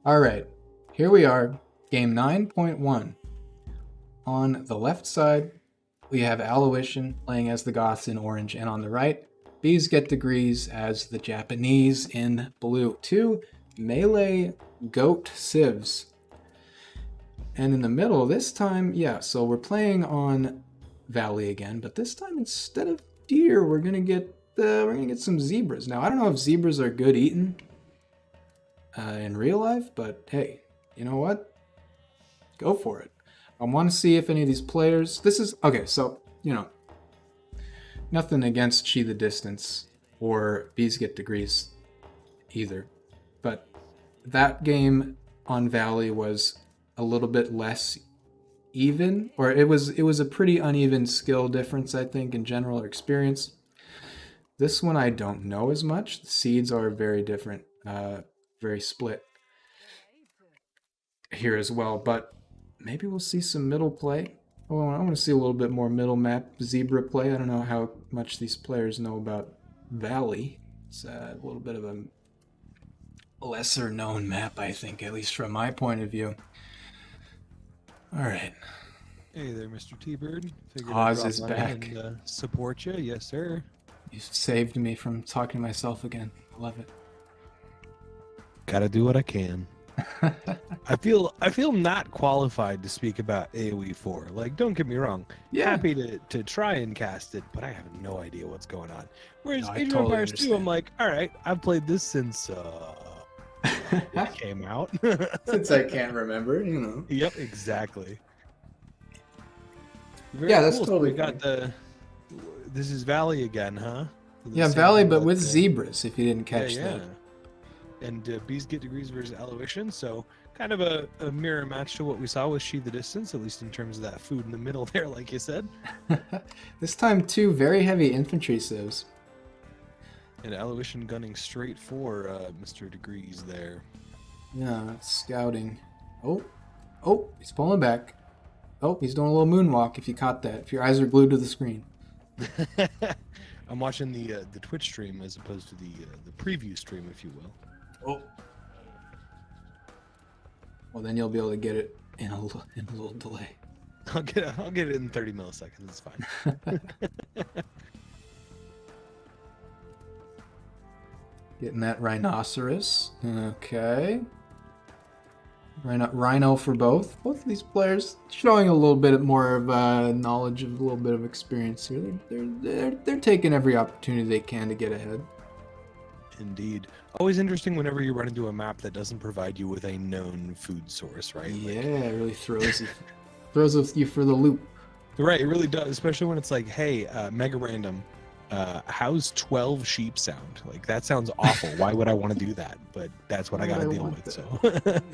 All right, here we are, game 9.1. On the left side, we have Allouition playing as the Goths in orange, and on the right, Bees Get Degrees as the Japanese in blue. Two melee goat civs. And in the middle, this time, so we're playing on Valley again, but this time instead of deer, we're gonna get some zebras. Now I don't know if zebras are good eaten in real life, but hey, you know what? Go for it. I want to see if any of these players. This is okay. So nothing against She the Distance or Bees Get Degrees either, but that game on Valley was a little bit less even, or it was a pretty uneven skill difference, I think, in general experience. This one I don't know as much. The seeds are very different, very split here as well, but maybe we'll see some middle play. Oh, I want to see a little bit more middle map zebra play. I don't know how much these players know about Valley. It's a little bit of a lesser known map, I think, at least from my point of view. All right. Hey there, Mr. T-Bird. Oz is back. And, support you, yes, sir. You saved me from talking to myself again. I love it. Gotta do what I can. I feel not qualified to speak about AOE4. Like, don't get me wrong. Yeah. Happy to try and cast it, but I have no idea what's going on. Whereas Age of totally Empires 2, understand. I'm like, all right, I've played this since it came out. Since I can't remember, Yep, exactly. Yeah, that's cool. totally So we got this is Valley again, huh? Yeah, Valley, but with zebras, if you didn't catch that. And Bees Get Degrees versus Allouition, so kind of a mirror match to what we saw with She the Distance, at least in terms of that food in the middle there, like you said. This time, two very heavy infantry civs. And Allouition gunning straight for Mr. Degrees there. Yeah, scouting. Oh, he's pulling back. Oh, he's doing a little moonwalk, if you caught that, if your eyes are glued to the screen. I'm watching the Twitch stream as opposed to the preview stream, if you will. Oh. Well, then you'll be able to get it in a little delay. I'll get it in 30 milliseconds. It's fine. Getting that rhinoceros. Okay. Rhino for both. Both of these players showing a little bit more of knowledge, of a little bit of experience here. They're taking every opportunity they can to get ahead. Indeed. Always interesting whenever you run into a map that doesn't provide you with a known food source, right? Yeah, it really throws you for the loop. Right, it really does, especially when it's like, hey, mega random, how's 12 sheep sound? Like, that sounds awful. Why would I want to do that? But that's what I gotta deal with, so.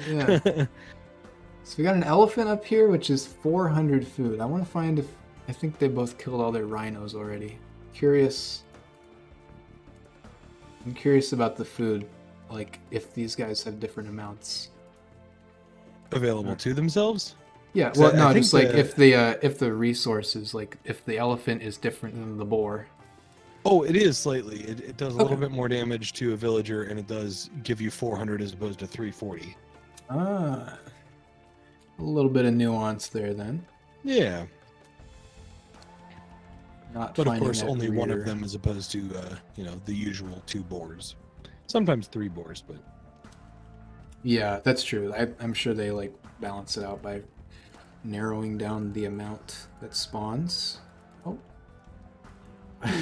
Yeah. So we got an elephant up here, which is 400 food. I want to find if... I think they both killed all their rhinos already. I'm curious about the food, like if these guys have different amounts Available to themselves? Yeah, well, no, just like if the resources, like if the elephant is different than the boar. Oh, it is slightly. It does a little bit more damage to a villager, and it does give you 400 as opposed to 340. Ah, a little bit of nuance there then. Yeah. But of course, only one of them as opposed to, the usual 2 boars. Sometimes 3 boars, but... Yeah, that's true. I'm sure they, balance it out by narrowing down the amount that spawns. Oh.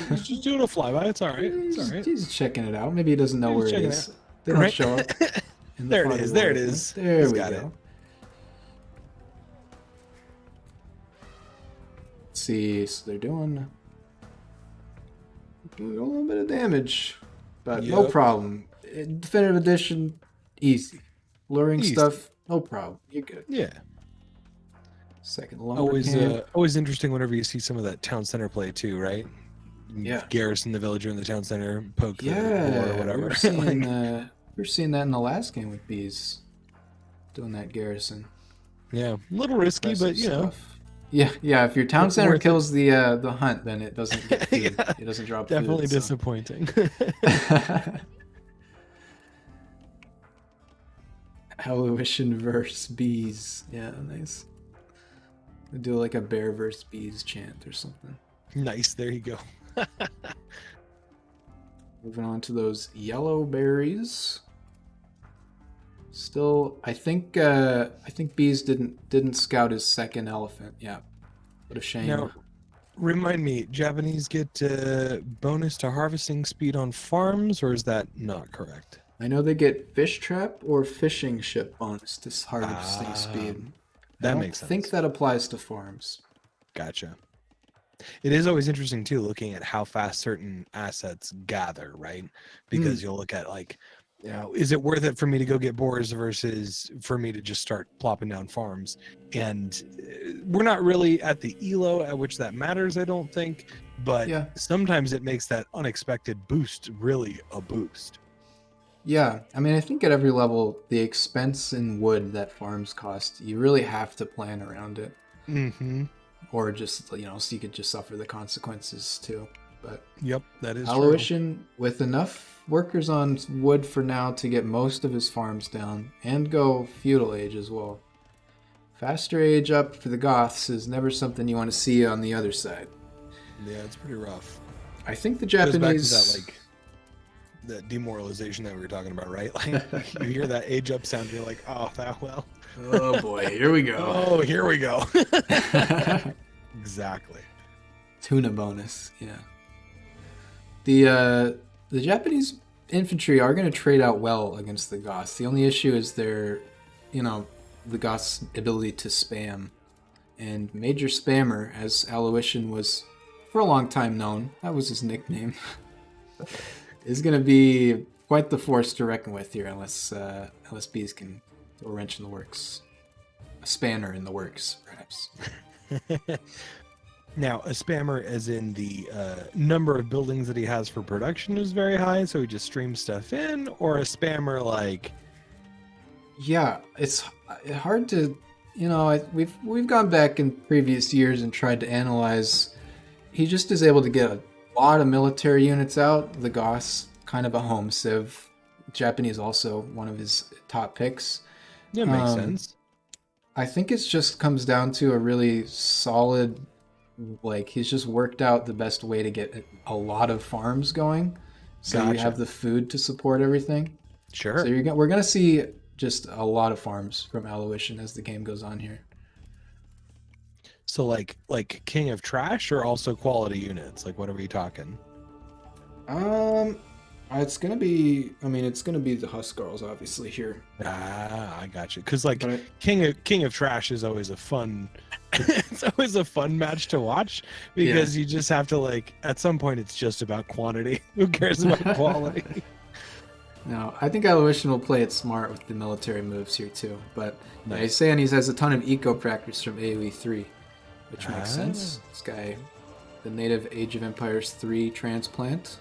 He's just doing a flyby. It's all right. He's checking it out. Maybe he doesn't know where it is. They don't show up. There it is. There we go. Let's see. So they're doing a little bit of damage, but no problem. Definitive Edition, easy. Luring stuff, no problem. You're good. Yeah. Second lumber always interesting whenever you see some of that town center play too, right? Yeah. Garrison the villager in the town center, poke the boar or whatever. We're seeing that in the last game with bees, doing that garrison. Yeah, a little risky, but stuff. Yeah. If your town center kills the hunt, then it doesn't get food. It doesn't drop food. Definitely disappointing. Allouition versus bees. Yeah, nice. We do like a bear versus bees chant or something. Nice. There you go. Moving on to those yellow berries. Still, I think bees didn't scout his second elephant. Yeah, what a shame. Now, remind me, Japanese get bonus to harvesting speed on farms, or is that not correct? I know they get fish trap or fishing ship bonus to harvesting speed. That I makes sense. don't think that applies to farms. Gotcha. It is always interesting too, looking at how fast certain assets gather, right? Because you'll look at like, is it worth it for me to go get boars versus for me to just start plopping down farms? And we're not really at the elo at which that matters, I don't think. But sometimes it makes that unexpected boost really a boost. Yeah, I mean, I think at every level, the expense in wood that farms cost, you really have to plan around it. Mm-hmm. Or just, so you could just suffer the consequences too. But yep, that is Allouition, with enough workers on wood for now to get most of his farms down and go feudal age as well. Faster age up for the Goths is never something you want to see on the other side. Yeah, it's pretty rough. I think the Japanese... It goes back to that, like, that demoralization that we were talking about, right? Like, you hear that age up sound, you're like, oh, that well. Oh boy, here we go. Oh, here we go. Exactly. Tuna bonus, yeah. The Japanese infantry are going to trade out well against the Goths. The only issue is their, the Goths' ability to spam. And Major Spammer, as Allouition was for a long time known, that was his nickname, is going to be quite the force to reckon with here, unless bees can throw a wrench in the works. A spanner in the works, perhaps. Now, a spammer as in the number of buildings that he has for production is very high, so he just streams stuff in, or a spammer like... Yeah, it's hard to... we've gone back in previous years and tried to analyze. He just is able to get a lot of military units out. The Goths, kind of a home civ. Japanese also one of his top picks. Yeah, makes sense. I think it just comes down to a really solid, he's just worked out the best way to get a lot of farms going. So you have the food to support everything. Sure. So we're going to see just a lot of farms from Allouition as the game goes on here. So like King of Trash or also quality units? Like, what are we talking? It's gonna be the Huskarls obviously here. I got you. Because King of Trash is always a fun. It's always a fun match to watch because you just have to at some point it's just about quantity. Who cares about quality? No, I think Allouition will play it smart with the military moves here too. But he's saying he has a ton of eco practice from AOE3, which makes sense. This guy, the native Age of Empires 3 transplant.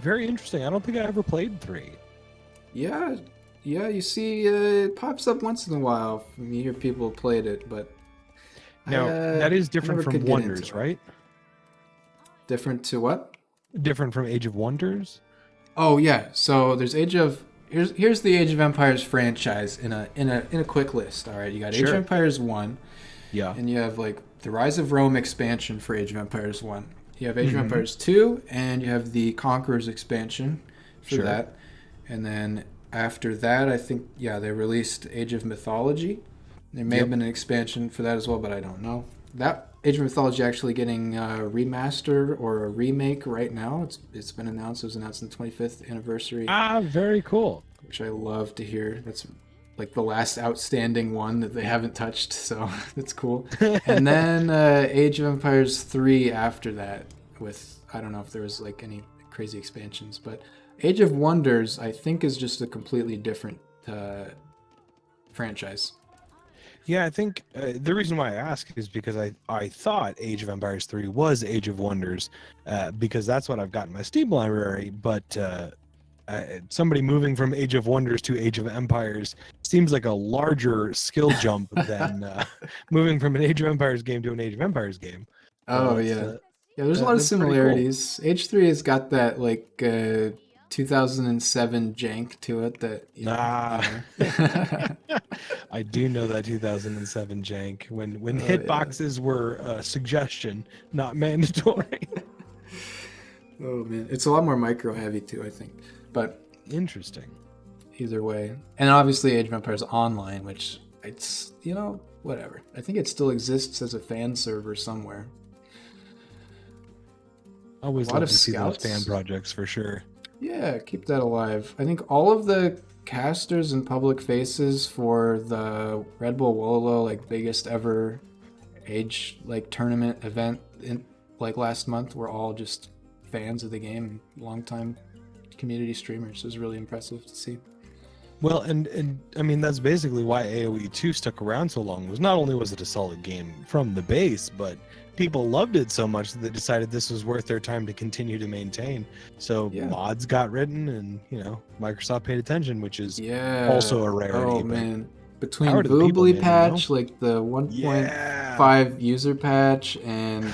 Very interesting. I don't think I ever played 3. Yeah, you see, it pops up once in a while. You hear people played it, but now that is different from Wonders, right? Different to what? Different from Age of Wonders. Oh yeah. So there's here's the Age of Empires franchise in a quick list. All right, you got Age of Empires 1. Yeah. And you have the Rise of Rome expansion for Age of Empires 1. You have Age of Empires 2, and you have the Conquerors expansion for that. And then after that, I think, they released Age of Mythology. There may have been an expansion for that as well, but I don't know. That Age of Mythology actually getting a remaster or a remake right now. It's been announced. It was announced on the 25th anniversary. Ah, very cool. Which I love to hear. That's the last outstanding one that they haven't touched, so that's cool. And then Age of Empires 3 after that with, I don't know if there was any crazy expansions, but Age of Wonders I think is just a completely different franchise. Yeah, I think the reason why I ask is because I thought Age of Empires 3 was Age of Wonders because that's what I've got in my Steam library, but somebody moving from Age of Wonders to Age of Empires seems like a larger skill jump than moving from an Age of Empires game to an Age of Empires game. Oh, yeah. There's a lot of similarities. Cool. Age 3 has got that 2007 jank to it that I do know that 2007 jank when yeah. hitboxes were a suggestion, not mandatory. Oh man, it's a lot more micro heavy too, I think. But interesting. Either way, and obviously Age of Empires Online, which it's whatever. I think it still exists as a fan server somewhere. Always love to see those fan projects for sure. Yeah, keep that alive. I think all of the casters and public faces for the Red Bull Wolo biggest ever age tournament event in last month were all just fans of the game, longtime community streamers. It was really impressive to see. Well, and I mean that's basically why AOE2 stuck around so long. Was not only was it a solid game from the base, but people loved it so much that they decided this was worth their time to continue to maintain. So mods got written, and Microsoft paid attention, which is also a rarity. Oh man, between Boobly patch, the 1.5 user patch, and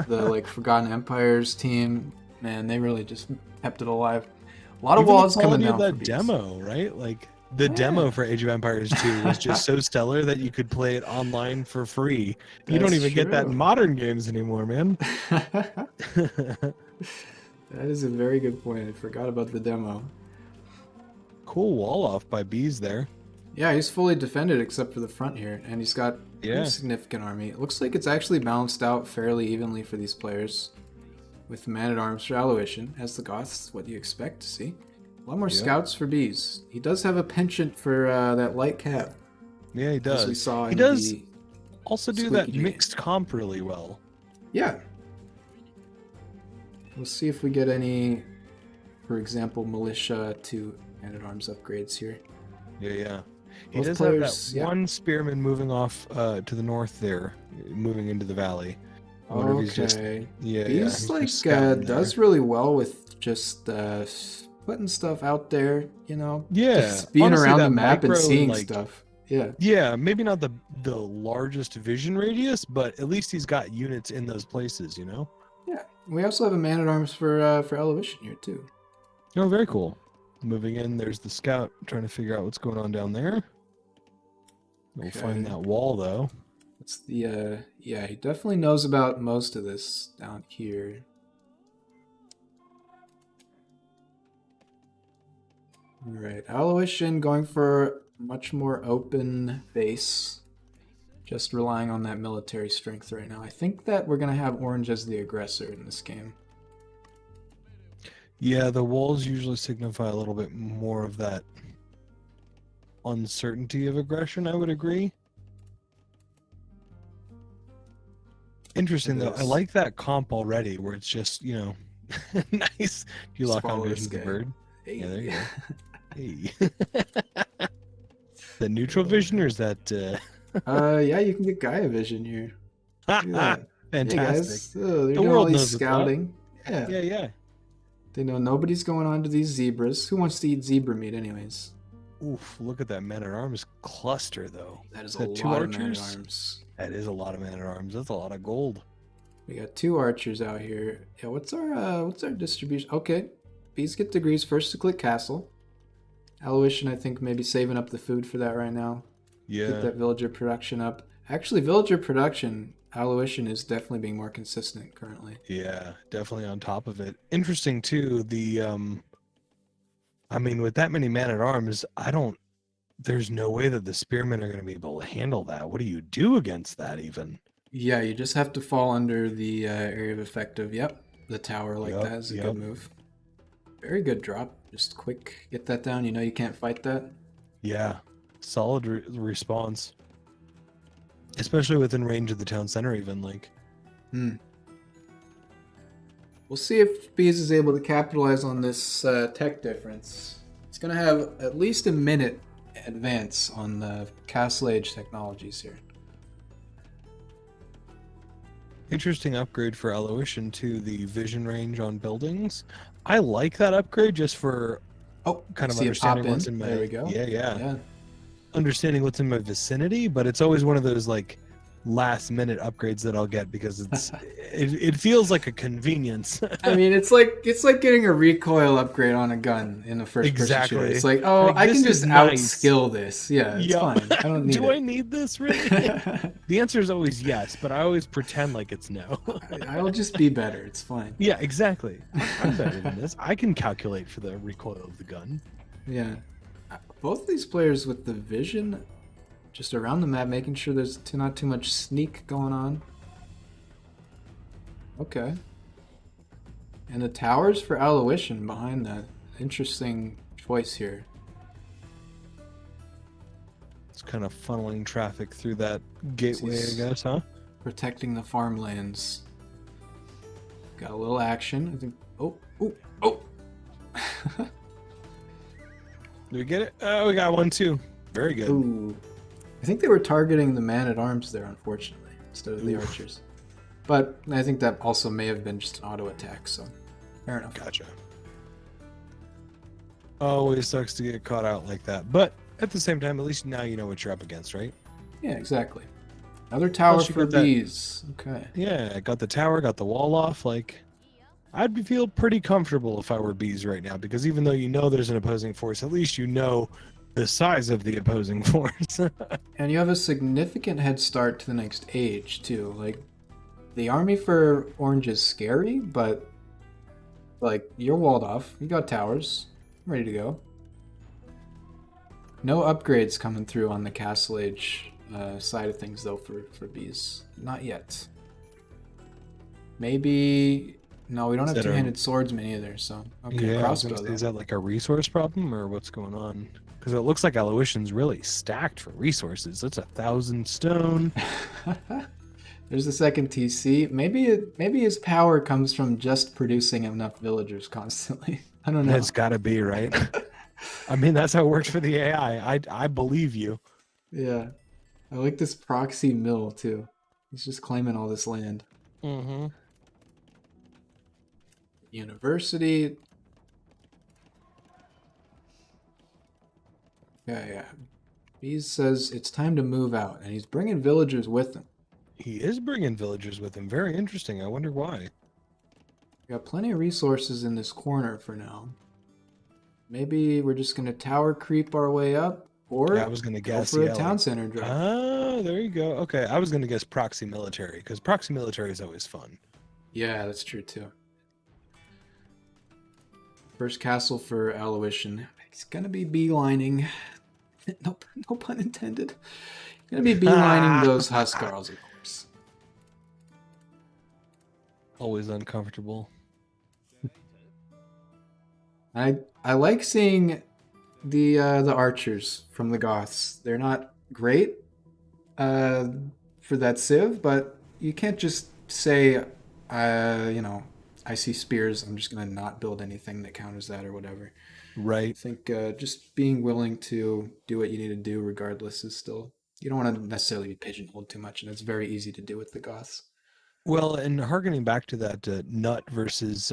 the Forgotten Empires team, man, they really just kept it alive. A lot of walls coming down. That demo, right? The demo for Age of Empires 2 was just so stellar that you could play it online for free. You don't even get that in modern games anymore, man. That is a very good point. I forgot about the demo. Cool wall off by Bees there. Yeah, he's fully defended except for the front here, and he's got a significant army. It looks like it's actually balanced out fairly evenly for these players. With Man-at-Arms for Allouition, as the Goths, what you expect to see. A lot more scouts for Bees. He does have a penchant for that light cap. Yeah, he does. As we saw he does also do that mixed comp really well. Yeah. We'll see if we get any, for example, militia to Man-at-Arms upgrades here. Yeah. He does have that one spearman moving off to the north there, moving into the valley. Okay. He's does really well with just putting stuff out there, just being honestly, around the map and seeing stuff. Yeah, maybe not the largest vision radius, but at least he's got units in those places, Yeah. We also have a Man-at-Arms for Allouition here too. Oh, very cool. Moving in, there's the scout trying to figure out what's going on down there. We'll find that wall though. It's the he definitely knows about most of this down here. All right, Allouition going for much more open base, just relying on that military strength right now. I think that we're gonna have Orange as the aggressor in this game. Yeah, the walls usually signify a little bit more of that uncertainty of aggression, I would agree. Interesting though. I like that comp already, where it's just nice. You lock on vision the bird. Hey. Yeah, there you go. Hey. The neutral vision, or is that? Yeah, you can get Gaia vision here. Fantastic. Hey guys. They're doing all these scouting. Yeah. They know nobody's going on to these zebras. Who wants to eat zebra meat, anyways? Oof! Look at that Man-at-Arms cluster, though. That is a lot of Man-at-Arms. That is a lot of Man-at-Arms. That's a lot of gold. We got 2 archers out here. Yeah, what's our distribution? Okay, Bees get degrees first to click castle. Allouition, I think, maybe saving up the food for that right now. Yeah. Get that villager production up. Actually, villager production, Allouition is definitely being more consistent currently. Yeah, definitely on top of it. Interesting too. I mean, with that many Man-at-Arms, there's no way that the spearmen are going to be able to handle that. What do you do against that even? Yeah, you just have to fall under the area of effect of, the tower that is a good move. Very good drop. Just quick, get that down. You can't fight that. Yeah, solid response. Especially within range of the town center even, We'll see if Bees is able to capitalize on this tech difference. It's going to have at least a minute advance on the Castle Age technologies here. Interesting upgrade for Allouition to the vision range on buildings. I like that upgrade just for kind of understanding what's in my there we go. Yeah. Understanding what's in my vicinity, but it's always one of those last minute upgrades that I'll get because it feels like a convenience. I mean, it's like getting a recoil upgrade on a gun in a first person shooter. Exactly. It's like, oh, Like, I this can just is nice. outskill this. Yeah, it's Yep. fine. I don't need Do I it. need this really? The answer is always yes, but I always pretend like it's no. I'll just be better. It's fine. Yeah, exactly. I'm better than this. I can calculate for the recoil of the gun. Yeah. Both these players with the vision just around the map, making sure there's not too much sneak going on. Okay. And the towers for Allouition behind that. Interesting choice here. It's kind of funneling traffic through that gateway, I guess, huh? Protecting the farmlands. Got a little action. I think. Oh, oh, oh! Do we get it? Oh, we got one too. Very good. Ooh. I think they were targeting the man-at-arms there, unfortunately, instead of the archers. But I think that also may have been just an auto attack, so fair enough. Gotcha. Always sucks to get caught out like that, but at the same time, at least now you know what you're up against, right? Yeah, exactly. Another tower Plus you for got that- bees. Okay. Yeah, I got the tower, got the wall off. Like, feel pretty comfortable if I were bees right now, because even though you know there's an opposing force, at least you know the size of the opposing force. And you have a significant head start to the next age, too. Like, the army for orange is scary, but, like, you're walled off. You got towers. Ready to go. No upgrades coming through on the Castle Age side of things, though, for bees. Not yet. Maybe... No, we don't have that two-handed swordsmen either, so... Okay, Yeah, crossbow, is though. that like a resource problem or what's going on? Because it looks like Allouition's really stacked for resources. That's 1,000 stone. There's the second TC. Maybe his power comes from just producing enough villagers constantly. I don't know. It's got to be, right? I mean, that's how it works for the AI. I believe you. Yeah. I like this proxy mill, too. He's just claiming all this land. Mm-hmm. University. Yeah. Bees says it's time to move out, and he's bringing villagers with him. He is bringing villagers with him. Very interesting. I wonder why. We got plenty of resources in this corner for now. Maybe we're just going to tower creep our way up, or I was going to go guess for a yeah, town like- center drop. Oh, there you go. Okay, I was going to guess proxy military, because proxy military is always fun. Yeah, that's true too. First castle for Allouition. He's gonna be beelining. No pun intended. He's gonna be beelining those Huskarls, of course. Always uncomfortable. I like seeing the archers from the Goths. They're not great for that civ, but you can't just say, I see spears, I'm just going to not build anything that counters that or whatever. I Right. think just being willing to do what you need to do regardless is still... You don't want to necessarily be pigeonholed too much, and it's very easy to do with the Goths. Well, and harkening back to that Nut versus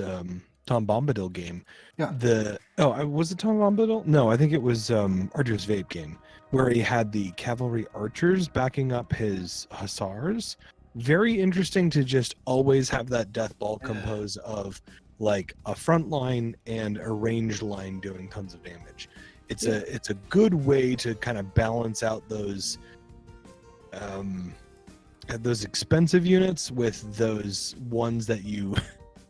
Tom Bombadil game. Yeah. Was it Tom Bombadil? No, I think it was Archer's Vape game, where he had the cavalry archers backing up his hussars. Very interesting to just always have that death ball compose of like a front line and a ranged line doing tons of damage. It's a good way to kind of balance out those expensive units with those ones that you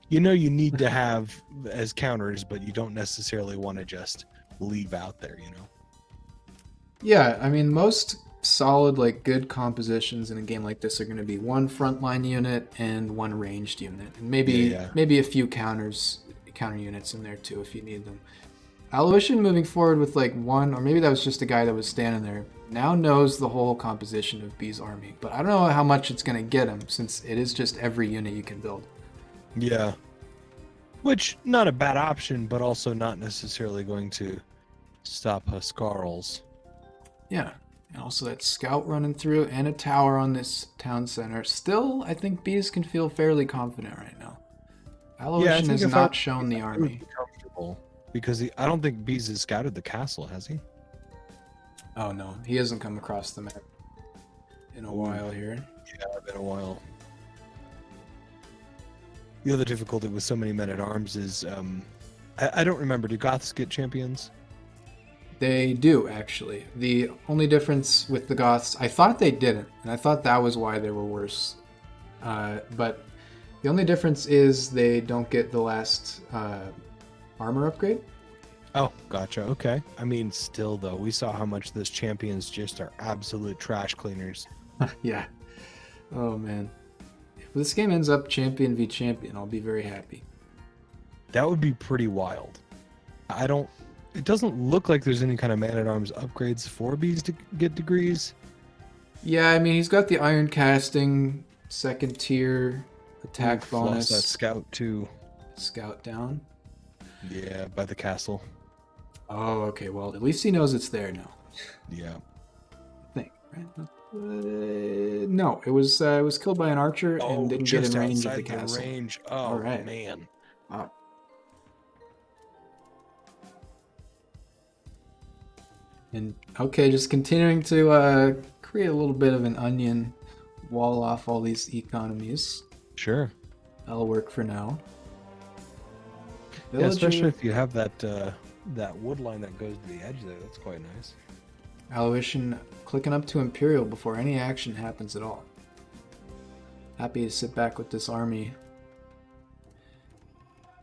you need to have as counters, but you don't necessarily want to just leave out there, Yeah, I mean, most solid, like, good compositions in a game like this are going to be one frontline unit and one ranged unit. And maybe a few counter units in there, too, if you need them. Allouition moving forward with, like, one, or maybe that was just a guy that was standing there, now knows the whole composition of B's army. But I don't know how much it's going to get him, since it is just every unit you can build. Yeah. Which, not a bad option, but also not necessarily going to stop Huskarls. Yeah. And also that scout running through and a tower on this town center. Still, I think Bees can feel fairly confident right now. Allouition has not shown the army. Comfortable because I don't think Bees has scouted the castle, has he? Oh no, he hasn't come across the map. in a while here. Yeah, been a while. The other difficulty with so many men-at-arms is, I don't remember, do Goths get champions? They do, actually. The only difference with the Goths, I thought they didn't, and I thought that was why they were worse. But the only difference is they don't get the last armor upgrade. Oh, gotcha. Okay. I mean, still though, we saw how much those champions just are absolute trash cleaners. Yeah. Oh man. If this game ends up champion v champion, I'll be very happy. That would be pretty wild. It doesn't look like there's any kind of man-at-arms upgrades for bees to get degrees. Yeah, I mean, he's got the iron casting, second tier, attack Plus bonus. that scout too. Scout down. Yeah, by the castle. Oh, okay. Well, at least he knows it's there now. Yeah. I think, right? No, it was killed by an archer and didn't get in range of the castle. Range. Oh, all right. Man. Wow. And okay, just continuing to create a little bit of an onion, wall off all these economies. Sure. That'll work for now. Yeah, especially if you have that that wood line that goes to the edge there. That's quite nice. Allouition clicking up to Imperial before any action happens at all. Happy to sit back with this army.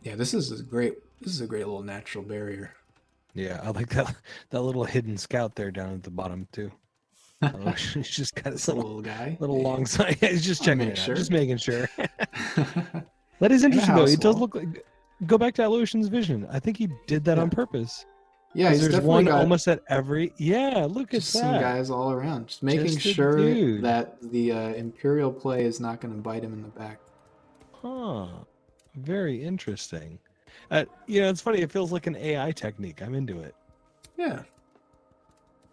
Yeah, this is a great little natural barrier. Yeah, I like that little hidden scout there down at the bottom too. He's just got his little guy, little long side. He's just checking it out, just making sure. That is And a interesting though. house It does wall. look like. Go back to Allouition's vision. I think he did that on purpose. Yeah, he's there's definitely one got almost at every. Yeah, look at just that. some guys all around, just making Just a sure dude. that the Imperial play is not going to bite him in the back. Huh. Very interesting. It's funny. It feels like an AI technique. I'm into it. Yeah.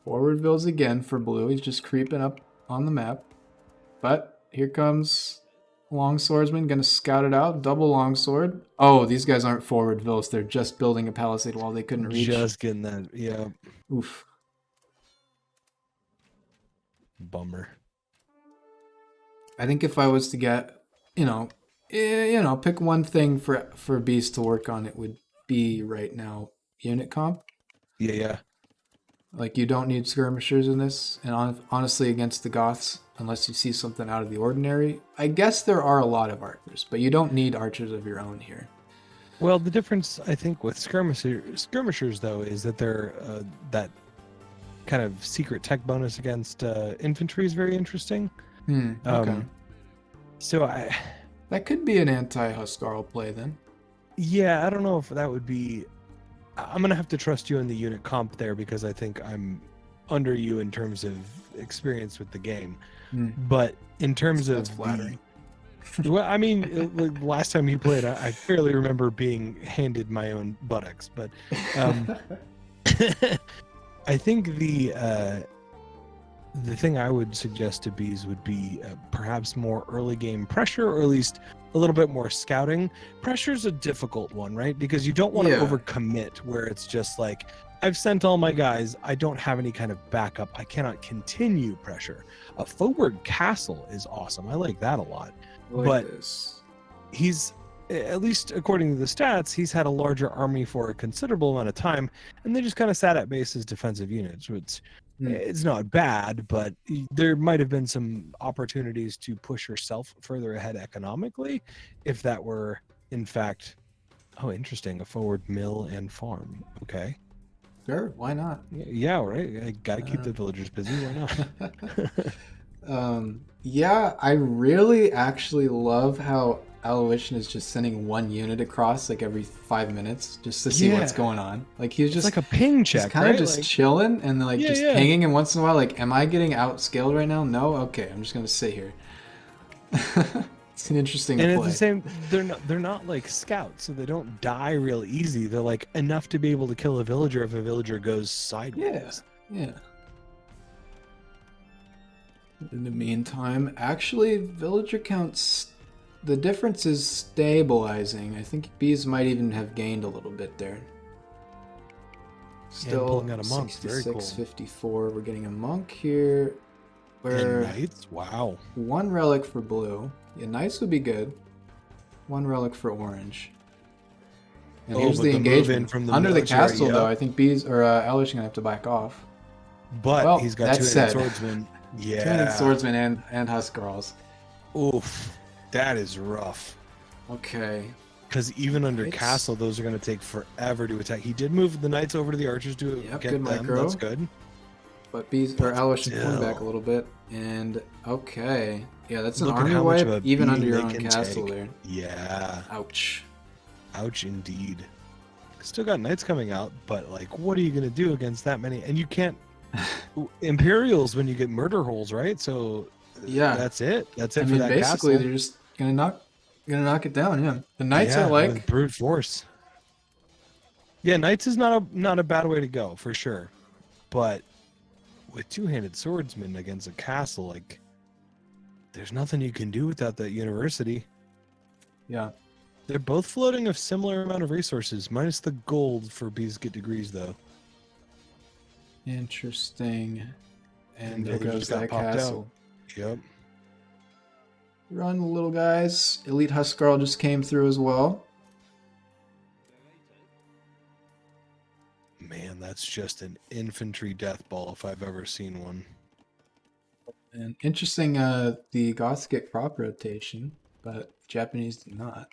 Forward builds again for blue. He's just creeping up on the map. But here comes Longswordsman, gonna scout it out. Double longsword. Oh, these guys aren't forward vills. They're just building a palisade wall they couldn't reach. Just getting that. Yeah. Oof. Bummer. I think if I was to get, pick one thing for Beast to work on, it would be right now unit comp. Yeah. Like, you don't need skirmishers in this, and honestly, against the Goths, unless you see something out of the ordinary. I guess there are a lot of archers, but you don't need archers of your own here. Well, the difference, I think, with skirmishers, though, is that they're that kind of secret tech bonus against infantry is very interesting. Okay. So that could be an anti-Huskarl play, then. Yeah, I don't know if that would be... I'm going to have to trust you in the unit comp there because I think I'm under you in terms of experience with the game. But in terms That's of flattering. Well, I mean, last time you played, I fairly remember being handed my own buttocks. But I think the thing I would suggest to bees would be perhaps more early game pressure, or at least a little bit more scouting. Pressure's a difficult one, right? Because you don't want to overcommit where it's just like, I've sent all my guys, I don't have any kind of backup, I cannot continue pressure. A forward castle is awesome. I like that a lot. But he's, at least according to the stats, he's had a larger army for a considerable amount of time, and they just kind of sat at base as defensive units, which it's not bad, but there might have been some opportunities to push yourself further ahead economically if that were, in fact, interesting, a forward mill and farm. Okay. Sure, why not? Yeah, right. I gotta keep the villagers busy. Why not? Yeah, I really actually love how Allouition is just sending one unit across like every 5 minutes just to see what's going on. Like he's just like a ping check, he's kind of just chilling and like just pinging, and once in a while, like, am I getting outscaled right now? No, okay, I'm just gonna sit here. It's an interesting play. And at the same, they're not like scouts, so they don't die real easy. They're like enough to be able to kill a villager if a villager goes sideways. Yeah. In the meantime, actually, villager counts, the difference is stabilizing. I think bees might even have gained a little bit there. Still, pulling out a monk. 66, Very cool. 54. We're getting a monk here. And We're knights, wow. one relic for blue. Yeah, knights would be good. One relic for orange. And Oh, here's but the the move in engagement. from the Under the military, castle, though, yep. I think Bees or Allouition gonna have to back off. But Well, he's got that two-handed said, swordsmen. two-handed Yeah. swordsman and Huskarls. Oof. That is rough. Okay. Because even under Knights. castle, those are going to take forever to attack. He did move the knights over to the archers to Yep, get good them. micro. That's good. But Bees or But Allouition pulling back a still. little bit. And okay. Yeah, that's an Look at army how much wipe, of a even under beating your they own can castle take. there. Yeah. Ouch. Ouch, indeed. Still got knights coming out, but like, what are you going to do against that many? And you can't. Imperials when you get murder holes, right? So Yeah. that's it. That's it I for mean, that basically, castle. they're just gonna knock it down. Yeah, the knights Yeah, are like, with brute force. Yeah, knights is not a bad way to go for sure, but with two-handed swordsmen against a castle, like, there's nothing you can do without that university. yeah, They're both floating a similar amount of resources, minus the gold for bees get degrees though. interesting. And there they goes just got that popped out. castle. Yep. Run, little guys. Elite Huskarl just came through as well. Man, that's just an infantry death ball if I've ever seen one. And interesting, the Goths get crop rotation, but Japanese do not.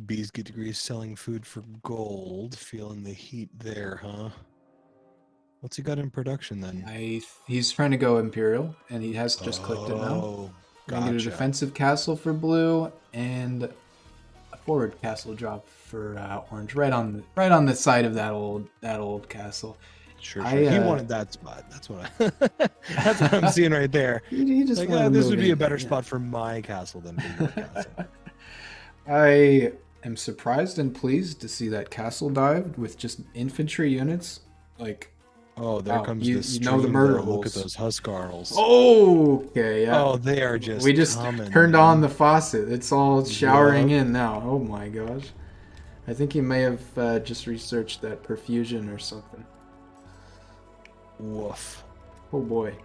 Bees get degrees selling food for gold. Feeling the heat there, huh? What's he got in production then? He's trying to go Imperial, and he has just clicked it now. Oh, Gonna get a gotcha. defensive castle for blue and a forward castle drop for orange, right on the side of that old castle. Sure. I, He wanted that spot. That's what that's what I'm seeing right there. He just Like, wanted to this move would be a in, better yeah. spot for my castle than for your castle. I am surprised and pleased to see that castle dive with just infantry units. Like, Oh, there wow, comes you the know the stream, murder though. Look at holes. those Huskarls. Okay, yeah. Oh, they are just We just coming, turned man. on the faucet. It's all showering Yup. in now. Oh my gosh. I think he may have just researched that perfusion or something. Woof. Oh boy. And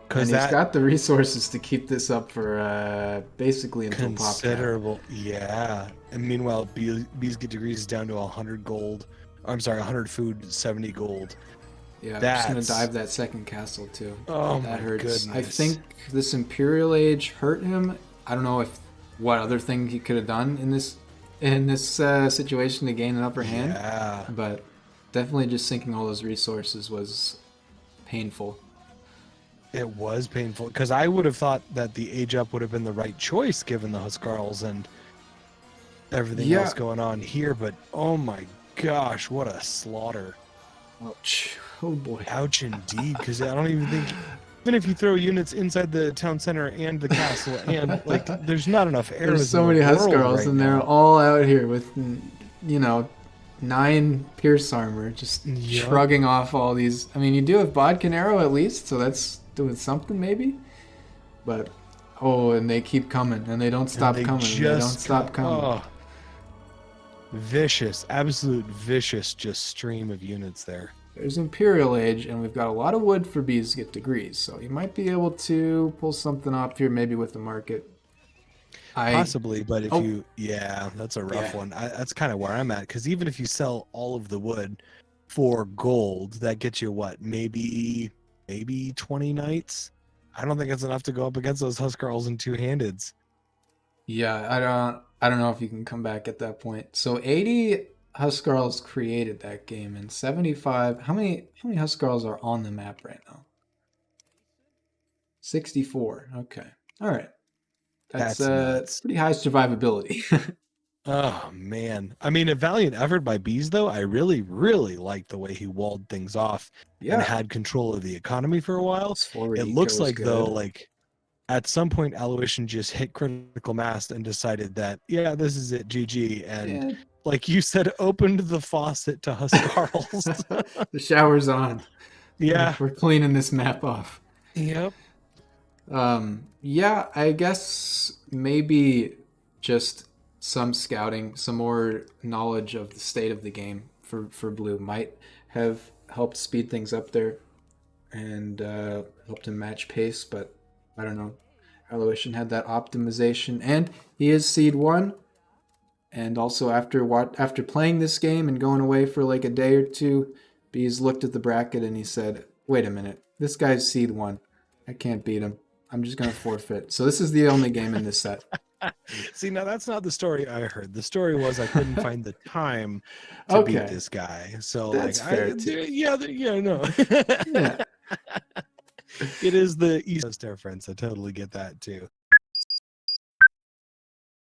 Because he's that got the resources to keep this up for basically until pop cap. considerable, yeah. And meanwhile, bees get degrees down to 100 gold. I'm sorry, 100 food, 70 gold. Yeah, I'm That's- just gonna dive that second castle too. Oh That my hurts. goodness. I think this Imperial Age hurt him. I don't know what other thing he could have done in this situation to gain an upper hand, Yeah. but definitely just sinking all those resources was painful. It was painful because I would have thought that the age up would have been the right choice given the Huskarls and everything Yeah. else going on here, but oh my gosh, what a slaughter. Ouch. Oh boy. Ouch indeed, because I don't even think, even if you throw units inside the town center and the castle, and like, there's not enough areas. There's so many Huskarls, right and they're now. all out here with, 9 pierce armor, just Yep. shrugging off all these. I mean, you do have Bodkin Arrow at least, so that's doing something maybe. But and they keep coming, and they don't stop And coming. And they don't stop coming. Oh, vicious, absolute vicious, just stream of units there. There's Imperial Age, and we've got a lot of wood for bees to get degrees, so you might be able to pull something up here, maybe with the market. Possibly, but if Oh. that's a rough Yeah. one. That's kind of where I'm at, because even if you sell all of the wood for gold, that gets you what, maybe 20 knights. I don't think it's enough to go up against those Huskarls and two-handeds. Yeah, I don't know if you can come back at that point. So 80 Huskarls created that game, and 75. How many Huskarls are on the map right now? 64. Okay. All right. That's nuts. pretty high survivability. Oh man, I mean, a valiant effort by Bees though. I really, really liked the way he walled things off and had control of the economy for a while. This forward It eco looks is like though, good. like at some point, Allouition just hit critical mass and decided that this is it, GG, and Yeah. like you said, opened the faucet to Huskarls. The shower's on. Yeah. We're cleaning this map off. Yep. Yeah, I guess maybe just some scouting, some more knowledge of the state of the game for Blue might have helped speed things up there. and helped him match pace, but I don't know. Allouition had that optimization, and he is seed 1. And also after playing this game and going away for like a day or two, Bees looked at the bracket and he said, wait a minute, this guy's seed 1. I can't beat him. I'm just going to forfeit. So this is the only game in this set. See, now that's not the story I heard. The story was I couldn't find the time to beat this guy. So that's like, fair too. No. Yeah. It is the East Coast reference. I totally get that too.